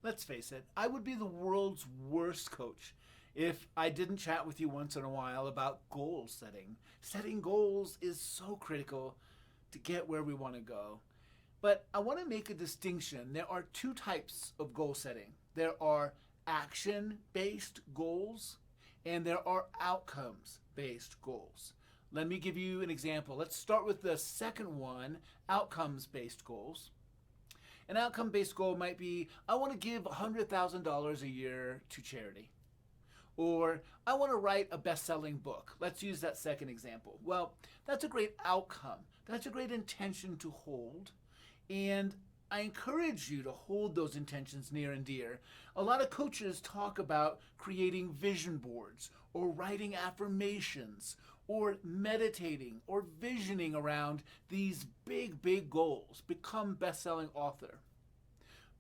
Let's face it, I would be the world's worst coach if I didn't chat with you once in a while about goal setting. Setting goals is so critical to get where we want to go. But I want to make a distinction. There are two types of goal setting. There are action based goals and there are outcomes based goals. Let me give you an example. Let's start with the second one, outcomes based goals. An outcome based goal might be I want to give $100,000 a year to charity. Or I want to write a best selling book. Let's use that second example. Well, that's a great outcome. That's a great intention to hold. And I encourage you to hold those intentions near and dear. A lot of coaches talk about creating vision boards or writing affirmations or meditating or visioning around these big goals. Become best-selling author.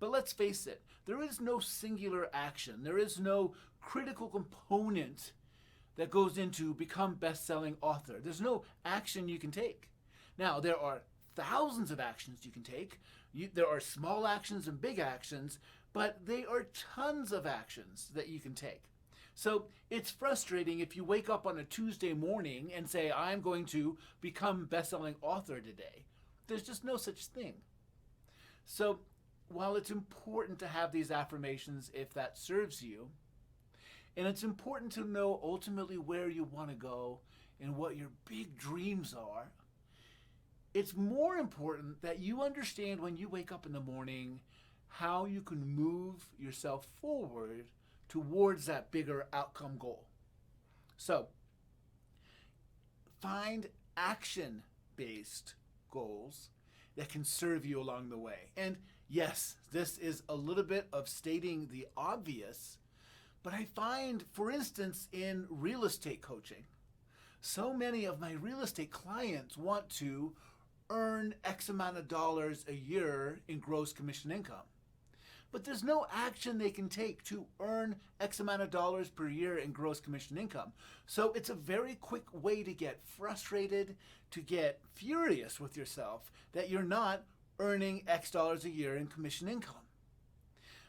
But let's face it, there is no singular action. There is no critical component that goes into become best-selling author. There's no action you can take. Now, there are thousands of actions you can take. There are small actions and big actions, but they are tons of actions that you can take. So it's frustrating if you wake up on a Tuesday morning and say, I'm going to become best-selling author today. There's just no such thing. So while it's important to have these affirmations if that serves you, and it's important to know ultimately where you want to go and what your big dreams are, it's more important that you understand when you wake up in the morning how you can move yourself forward towards that bigger outcome goal. So, find action-based goals that can serve you along the way. And yes, this is a little bit of stating the obvious, but I find, for instance, in real estate coaching, so many of my real estate clients want to earn X amount of dollars a year in gross commission income. But there's no action they can take to earn X amount of dollars per year in gross commission income. So it's a very quick way to get frustrated, to get furious with yourself that you're not earning X dollars a year in commission income.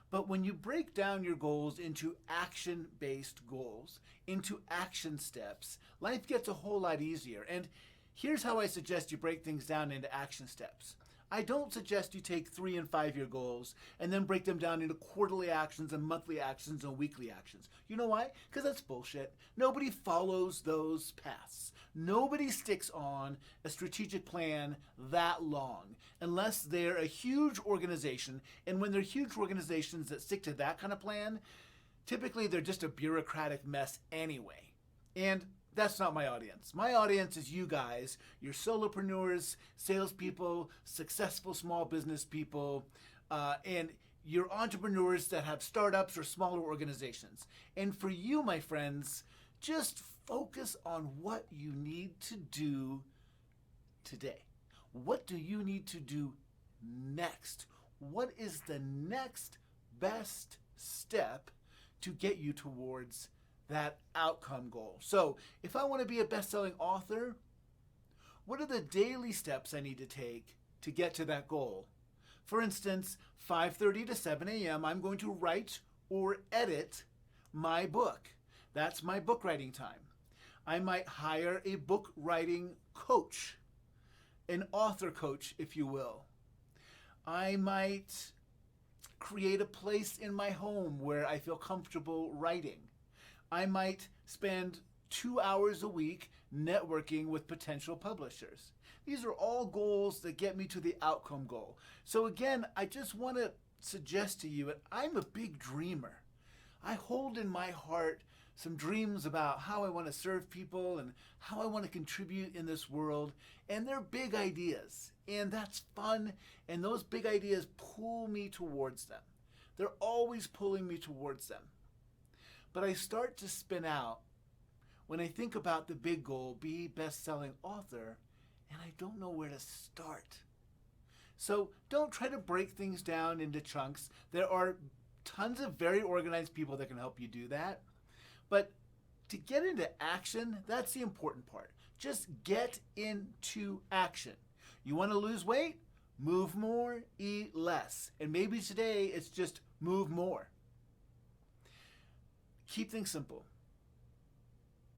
But when you break down your goals into action-based goals, into action steps, life gets a whole lot easier. And here's how I suggest you break things down into action steps. I don't suggest you take 3 and 5 year goals and then break them down into quarterly actions and monthly actions and weekly actions. You know why? Because that's bullshit. Nobody follows those paths. Nobody sticks on a strategic plan that long unless they're a huge organization. And when they're huge organizations that stick to that kind of plan, typically they're just a bureaucratic mess anyway. And that's not my audience. My audience is you guys. You're solopreneurs, salespeople, successful small business people, and you're entrepreneurs that have startups or smaller organizations. And for you, my friends, just focus on what you need to do today. What do you need to do next? What is the next best step to get you towards that outcome goal? So if I want to be a best-selling author, what are the daily steps I need to take to get to that goal? For instance, 5:30 to 7 a.m., I'm going to write or edit my book. That's my book writing time. I might hire a book writing coach, an author coach, if you will. I might create a place in my home where I feel comfortable writing. I might spend 2 hours a week networking with potential publishers. These are all goals that get me to the outcome goal. So again, I just want to suggest to you that I'm a big dreamer. I hold in my heart some dreams about how I want to serve people and how I want to contribute in this world. And they're big ideas. And that's fun. And those big ideas pull me towards them. They're always pulling me towards them. But I start to spin out when I think about the big goal, be best-selling author, and I don't know where to start. So don't try to break things down into chunks. There are tons of very organized people that can help you do that. But to get into action, that's the important part. Just get into action. You want to lose weight? Move more, eat less. And maybe today it's just move more. Keep things simple.